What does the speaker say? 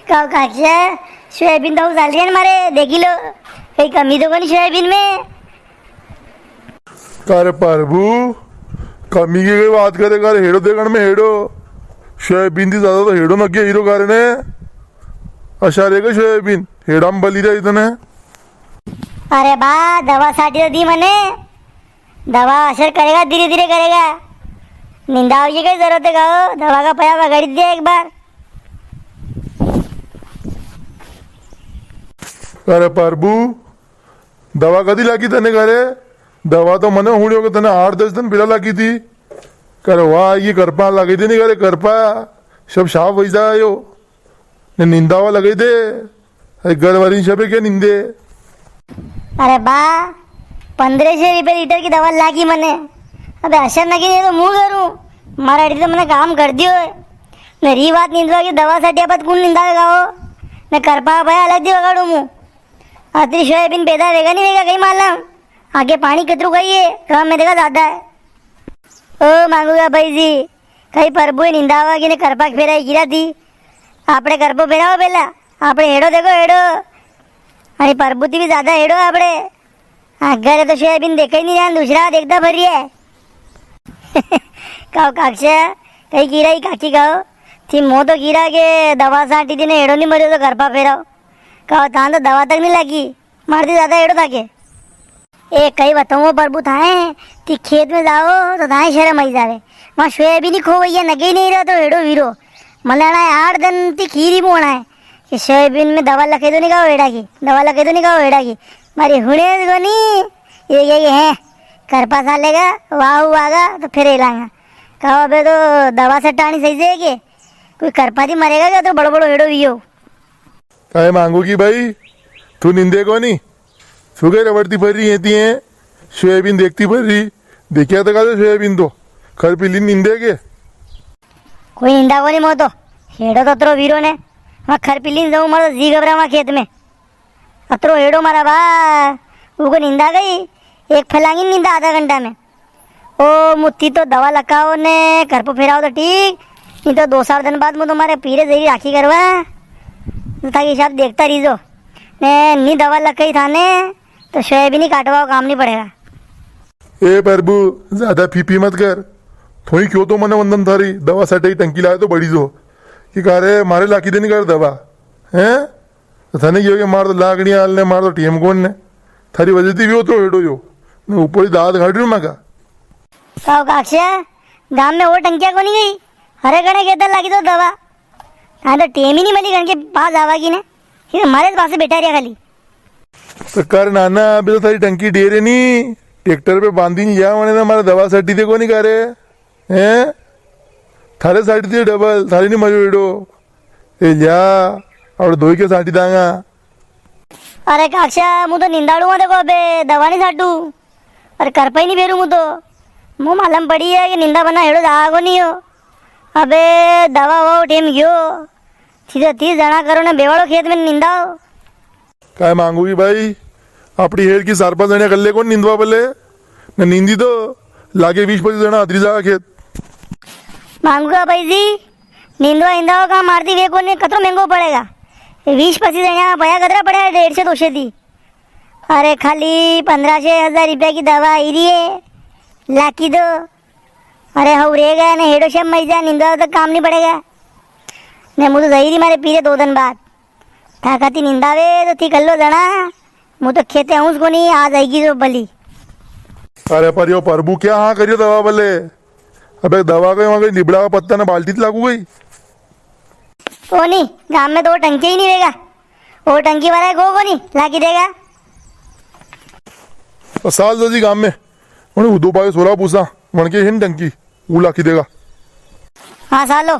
का काक्षा सोयाबीन तो चाल रही है मारे देखी लो कहीं कमी तो नहीं सोयाबीन में। अरे प्रभु कमी की बात करे कर हेडो देखण में हेडो सोयाबीन थी ज्यादा तो हेडो नक्की हीरो कारण अशा रे का सोयाबीन हेडाम बली रे इथं अरे बा दवा साठी तो दी मने दवा असर करेगा धीरे धीरे करेगा निंदाव की काही जरूरत है का हो? दवा का पैसा गाड़ी दिया एक बार। अरे प्रभु दवा कधी लागी तने करे दवा तो मने हुणी हो तने 8-10 दिन पहला लागी थी करे वाह ये करपा लगी थी नहीं करे करपा सब साफ हो जायो ने निंदावा लगे थे घर वाली सब क्या निंदे। अरे बा 1500 रुपये लीटर की दवा लागी मने अबे असर नक्की नहीं तो मुँह करूँ मराठी तो मैंने काम कर दियो है न री बात निंदवा की दवा साठी आपण कोण निंदावेगा हो न करपा भया अलग दी वगाडू मुँह अति सोयाबीन पैदा वेगा नहीं वेगा कहीं मालूम आगे पानी कितरू गई है काम में देखा ज्यादा है। ओ मांगूगा भाई जी कहीं प्रभु निंदावा की ने करपा फेराई गिरा थी आपने करपो फेराओ पहला आपने हेडो देखो हेडो अरे प्रभुति भी ज्यादा हेडो आपने घर तो सोयाबीन देखा ही नहीं जान दूसरा देखता भरी है। काव काक्षा कहीं गिरा ही काकी गाओ थी मो तो गिरा के दवा साठी थी ने हेडो नहीं मरियो तो करपा फेराओ कहो था तो दवा तक नहीं लगी मारती ज्यादा हेडो था के ए कई बताऊँ प्रभु थाए ती खेत में जाओ तो थाए शर्म आई जावे वहाँ सोयाबीन ही खो गई है नगे ही नहीं रहा तो हेडो वीरो मलाना है 8 दिन ती खीरी मोना है कि सोयाबीन में दवा लगे तो नहीं खाओ हेडा की दवा लगे तो नहीं खाओ हेडा की मारी हुणे को नहीं ये है करपा सालेगा वाह आगा तो फिर हिलागा कहो अबे तो दवा सट्टानी सही से के कोई करपा थी मरेगा क्या तो बड़ो बड़ो हेडो वियो काय मांगू की भाई तू निंदे को नहीं सुगे रबड़ती भर रही है सोयाबीन देखती भर रही देखिया तो का सोयाबीन तो खर पीली निंदे के कोई निंदा को नहीं मो तो हेडो तो अतरो वीरो ने वहाँ खर पीली जाऊँ मारो जी घबरा वहाँ खेत में अतरो हेडो मारा बा वो निंदा गई एक फैलांगी निंदा आधा घंटा में ओ मुत्ती तो दवा लगाओ ने घर पर फिराओ तो ठीक नहीं तो 2-4 दिन बाद मैं तुम्हारे पीरे जरी राखी करवा ताकि हिसाब देखता रहीजो ने नी दवा लगाई था ने तो सोयाबीन ही काटवाओ काम नहीं पड़ेगा। ए प्रभु ज्यादा फीपी मत कर थोड़ी क्यों तो मने वंदन थारी दवा साठी टंकी लाए तो बड़ी जो कि कारे मारे लाकी देनी कर दवा हैं तो थाने यो के मार तो लागणी आल ने मार तो टीएम कोण ने थारी वजह थी भी हो तो हेडो यो ने ऊपर ही दाद घाट रही मगा काओ काक्षा गांव में वो टंकिया को नहीं गई हरे गणे कहता लगी तो दवा हाँ तो टेम ही नहीं मिली गण के पास आवा की ने फिर हमारे पास से बैठा रहा खाली तो कर नाना अभी तो थारी टंकी डेरे नहीं ट्रैक्टर पे बांधी नहीं जा मैंने हमारा दवा साठी देखो नहीं करे हैं थारे साठी थी डबल थारी नहीं मरो हेडो ए जा और धोई के साठी दांगा। अरे काक्षा मु तो निंदाड़ू देखो अबे दवा नहीं साटू अरे कर पाई नहीं बेरू मु तो मुँह मालूम पड़ी है कि निंदा बना हेडो जागो नहीं हो अबे दवा वो टेम गयो सीधे 30 जना करो ने बेवाड़ो खेत में निंदाओ काय मांगूगी भाई अपनी हेड की 4-5 जणे कल्ले कोण निंदवा बोले न निंदी तो लागे 20-25 जना अदरी जा खेत मांगूगा भाई जी निंदवा इंदावा का मारती वे को कतरो महंगो पड़ेगा 20-25 जना भया कतरा पड़ा है 150-200 दी अरे खाली 1500-1000 रुपया की दवा आई रही है लाकी दो अरे हो रहेगा ने हेडो शम मई जा निंदवा तो काम नहीं पड़ेगा ने मुझे जहीरी मारे पीरे 2 दिन बाद थाकाती निंदावे तो थी कर लो जना मुँह तो खेते हूँ उसको नहीं आ जाएगी तो बली। अरे पर यो प्रभु क्या हाँ करियो दवा बोले अबे दवा के वहाँ गई निबड़ा का पत्ता ना बाल्टी लागू गई ओ नहीं गांव में तो वो टंकी ही नहीं रहेगा वो टंकी वाला है को नहीं लाकी देगा और साल दो जी गांव में उन्हें 2 पाए 16 पूछा वण के हिन टंकी वो लाकी देगा हाँ सालो